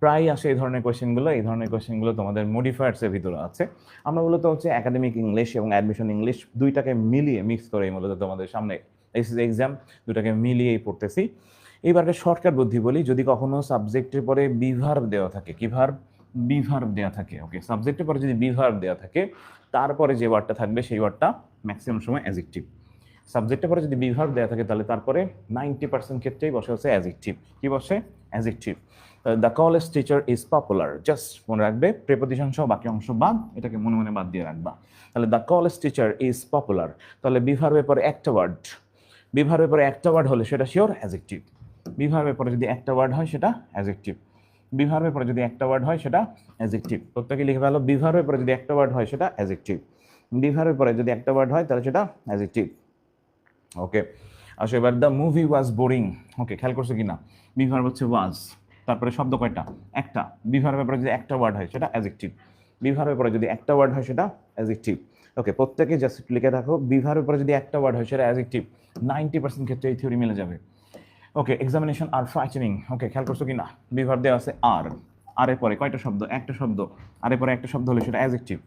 প্রায় আসে এই ধরনের কোয়েশ্চেনগুলো তোমাদের মডিফায়ার্সের ভিতরে আছে। আমরা মূলত হচ্ছে একাডেমিক ইংলিশ এবং অ্যাডমিশন ইংলিশ দুইটাকে মিলিয়ে মিক্স করে মূলত তোমাদের সামনে এসএসসি এক্সাম দুটাকে মিলিয়েই পড়তেছি। এইবারকে শর্টকাট বুদ্ধি বলি, যদি কখনো সাবজেক্টের পরে বিভার্ব দেওয়া থাকে, কি ভার্ব? বিভার্ব দেওয়া থাকে। ওকে, সাবজেক্টের পরে যদি বিভার্ব দেওয়া থাকে তারপরে যে ওয়ার্ডটা থাকবে সেই ওয়ার্ডটা ম্যাক্সিমাম সময় অ্যাডজেক্টিভ। সাবজেক্টের পরে যদি বিভার্ব দেওয়া থাকে তাহলে তারপরে 90% ক্ষেত্রেই বসে হচ্ছে অ্যাডজেক্টিভ। কি বসে? Adjective. The college teacher is popular, just মনে রাখবে প্রিপোজিশন সহ বাকি অংশ বাদ, এটাকে মনে মনে বাদ দিয়ে রাখবা। তাহলে the college teacher is popular, তাহলে বিভার্বের পরে একটা ওয়ার্ড, বিভার্বের পরে একটা ওয়ার্ড হলে সেটা শিওর অ্যাডজেক্টিভ। বিভার্বের পরে যদি একটা ওয়ার্ড হয় সেটা অ্যাডজেক্টিভ। বিভার্বের পরে যদি একটা ওয়ার্ড হয় সেটা অ্যাডজেক্টিভ। প্রত্যেকে লিখে ফেলো, বিভার্বের পরে যদি একটা ওয়ার্ড হয় সেটা অ্যাডজেক্টিভ। বিভার্বের পরে যদি একটা ওয়ার্ড হয় তাহলে সেটা অ্যাডজেক্টিভ। ওকে, আসো এবার দ্য মুভি ওয়াজ বোরিং। ওকে, খেয়াল করছো কিনা? বিভার্ব হচ্ছে ওয়াজ, তারপরে শব্দ কয়টা? একটা। বিভার্বের পরে যদি একটা ওয়ার্ড হয় সেটা অ্যাডজেক্টিভ। বিভার্বের পরে যদি একটা ওয়ার্ড হয় সেটা অ্যাডজেক্টিভ। ওকে, প্রত্যেকে জাস্ট লিখে রাখো, বিভার্বের পরে যদি একটা ওয়ার্ড হয় সেটা অ্যাডজেক্টিভ। 90% ক্ষেত্রে এই থিওরি মিলে যাবে। ওকে, এক্সামিনেশন আর ফ্রাইটেনিং। ওকে, খেয়াল করছো কিনা? বিভার্ব দেওয়া আছে আর, আরের পরে কয়টা শব্দ? একটা শব্দ। আরের পরে একটা শব্দ হলে সেটা অ্যাডজেক্টিভ।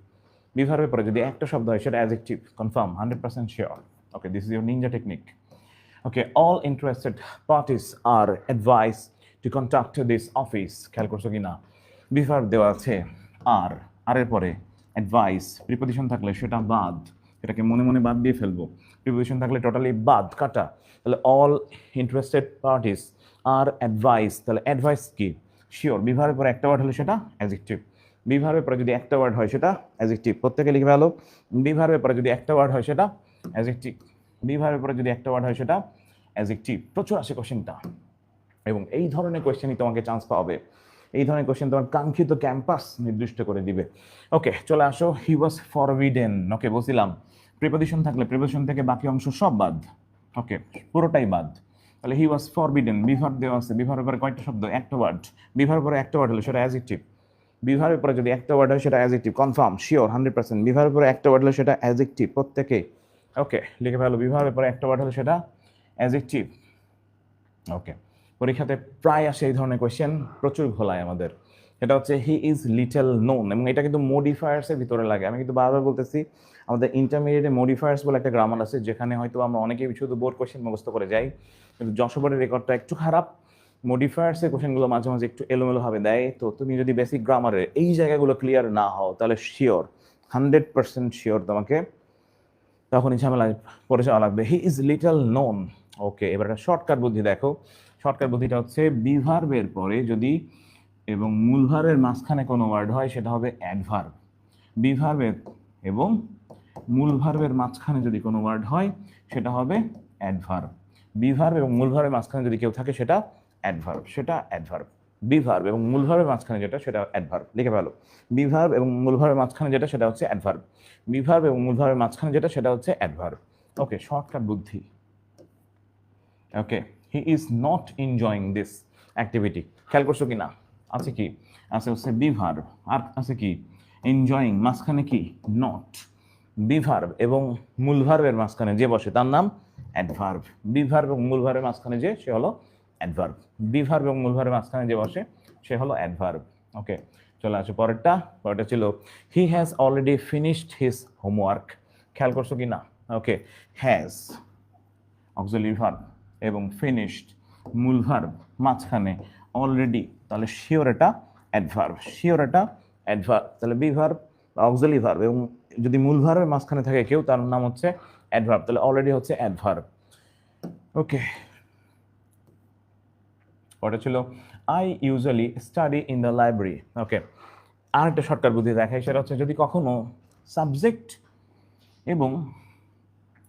বিভার্বের পরে যদি একটা শব্দ হয় সেটা adjective. Confirm, 100% sure. Okay, this is your ninja technique. Okay, all interested parties are advised to contact this office. খেয়াল করছো কিনা? বিভার্ব দেওয়া আছে আর, আরের পরে অ্যাডভাইস, প্রিপোজিশন থাকলে সেটা বাদ, এটাকে মনে মনে বাদ দিয়ে ফেলবো। প্রিপোজিশন থাকলে টোটালি বাদ, কাটা। তাহলে অল ইন্টারেস্টেড পার্টিস আর অ্যাডভাইস, তাহলে অ্যাডভাইস কি? শিওর। বিভার্বের পরে একটা ওয়ার্ড হলে সেটা অ্যাডজেক্টিভ। বিভার্বের পরে যদি একটা ওয়ার্ড হয় সেটা অ্যাডজেক্টিভ। প্রত্যেকে লিখে ভালো, বিভার্বের পরে যদি একটা ওয়ার্ড হয় সেটা অ্যাডজেক্টিভ। বিভার্বের পরে যদি একটা ওয়ার্ড হয় সেটা অ্যাডজেক্টিভ। প্রচুর আসে কোশ্চেনটা, এবং এই ধরনের কোশ্চেনই তোমাকে চান্স পাবে। এই ধরনের কোশ্চেন তোমার কাঙ্ক্ষিত ক্যাম্পাস নির্দিষ্ট করে দিবে। ওকে, চলে আসো। হি ওয়াজ ফরবিডেন। ওকে, বলছিলাম প্রিপোজিশন থাকলে প্রিপোজিশন থেকে বাকি অংশ সব বাদ। ওকে, পুরোটাই বাদ। তাহলে হি ওয়াজ ফরবিডেন, বিভার্ব দেওয়া আছে, বিভার্বের পরে কয়টা শব্দ? একটা ওয়ার্ড। বিভার্বের পরে একটা ওয়ার্ড হলে সেটা অ্যাডজেক্টিভ। বিভার্বের পরে যদি একটা ওয়ার্ড হয় সেটা অ্যাডজেক্টিভ। Confirm, sure, 100%। বিভার্বের পরে একটা ওয়ার্ড হলে সেটা অ্যাডজেক্টিভ। প্রত্যেকে ওকে লিখে ফেলো, বিভার্বের পরে একটা ওয়ার্ড হলে সেটা অ্যাডজেক্টিভ। ওকে, পরীক্ষাতে প্রায় আসে এই ধরনের কোয়েশ্চেন, প্রচুর ঘোলায় আমাদের। এটা হচ্ছে হি ইজ লিটল নোন, এবং এটা কিন্তু মডিফায়ার্সের ভিতরে লাগে। আমি কিন্তু বারবার বলতেছি, আমাদের ইন্টারমিডিয়েটে মডিফায়ার্স বলে একটা গ্রামার আছে, যেখানে হয়তো আমরা অনেকেই শুধু বোর্ড কোয়েশ্চেন মুখস্থ করে যাই, কিন্তু যশোরের রেকর্ডটা একটু খারাপ। মডিফায়ার্সের কোয়েশ্চেনগুলো মাঝে মাঝে একটু এলোমেলোভাবে দেয়। তো তুমি যদি বেসিক গ্রামারের এই জায়গাগুলো ক্লিয়ার না হও তাহলে শিওর, 100% শিওর তোমাকে তখনই ঝামেলায় পড়ে যাওয়া লাগবে। He is little known. Okay, এবার একটা শর্টকাট বুদ্ধি দেখো। শর্টকাট বুদ্ধিটা হচ্ছে বিভার্বের পরে যদি এবং মূল ভার্বের মাঝখানে কোনো ওয়ার্ড হয় সেটা হবে অ্যাডভার্ব। বিভার্বের এবং মূল ভার্বের মাঝখানে যদি কোনো ওয়ার্ড হয় সেটা হবে অ্যাডভার্ব। বিভার্ব এবং মূল ভার্বের মাঝখানে যদি কেউ থাকে সেটা অ্যাডভার্ব, সেটা অ্যাডভার্ব। বিভার্ব এবং মূল ভার্বের মাঝখানে যেটা সেটা অ্যাডভার্ব। লিখে ফেলো, বিভার্ব এবং মূল ভার্বের মাঝখানে যেটা সেটা হচ্ছে অ্যাডভার্ব। বিভার্ব এবং মূল ভার্বের মাঝখানে যেটা সেটা হচ্ছে অ্যাডভার্ব। ওকে, শর্টকাট বুদ্ধি। Okay, he is not enjoying this activity. খেয়াল করছো কি না? আছে কি? আছে হচ্ছে বিভার্ব, আর আছে কি? এনজয়িং, মাঝখানে কি? নট। বিভার্ব এবং মূল ভার্বের মাঝখানে যে বসে তার নাম অ্যাডভার্ব। বিভার্ব এবং মূল ভার্বের মাঝখানে যে সে হলো অ্যাডভার্ব। বিভার্ব এবং মূল ভার্বের মাঝখানে যে বসে সে হলো অ্যাডভার্ব। ওকে, চলে আসো পরেরটা। পরেরটা ছিল he has already finished his homework. খেয়াল করছো কি না? ওকে, হ্যাজ অক্সিলারি ভার্ব এবং ফিনিশড মূল ভার্ব মাঝখানে অলরেডি, তাহলে শিওর এটা অ্যাডভার্ব। শিওর এটা অ্যাডভার্ব। তাহলে বিভার্ব বা অক্সিলারি ভার্ব এবং যদি মূল ভার্বের মাঝখানে থাকে কেউ, তার নাম হচ্ছে অ্যাডভার্ব। তাহলে অলরেডি হচ্ছে অ্যাডভার্ব। ওকে, ওটা ছিল I usually study in the library. Okay, আর একটা শর্টকাট বুদ্ধি দেখাই, সেটা হচ্ছে যদি কখনো সাবজেক্ট এবং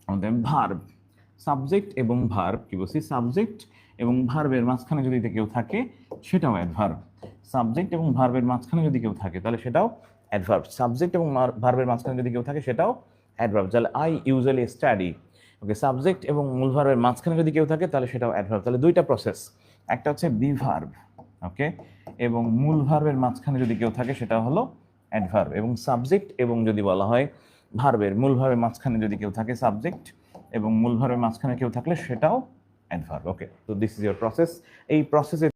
আমাদের ভার্ব, সাবজেক্ট এবং ভার্ব, কি বলছি? সাবজেক্ট এবং ভার্বের মাঝখানে যদি কেউ থাকে সেটাও অ্যাডভার্ব। সাবজেক্ট এবং ভার্বের মাঝখানে যদি কেউ থাকে তাহলে সেটাও অ্যাডভার্ব। সাবজেক্ট এবং ভার্বের মাঝখানে যদি কেউ থাকে সেটাও অ্যাডভার্ব। তাহলে I usually study. Okay, subject এবং মূল ভার্বের মাঝখানে যদি কেউ থাকে তাহলে সেটাও অ্যাডভার্ব। তাহলে দুইটা প্রসেস, একটা হচ্ছে বিভার্ব, ওকে, এবং মূল ভার্বের মাঝখানে যদি কেউ থাকে সেটা হলো অ্যাডভার্ব। এবং সাবজেক্ট এবং যদি বলা হয় ভার্বের মূল ভার্বের মাঝখানে যদি কেউ থাকে, সাবজেক্ট এবং মূল ভার্বের মাঝখানে কেউ থাকলে সেটাও অ্যাডভার্ব। ওকে, তো দিস ইজ ইয়োর প্রসেস। এই প্রসেসে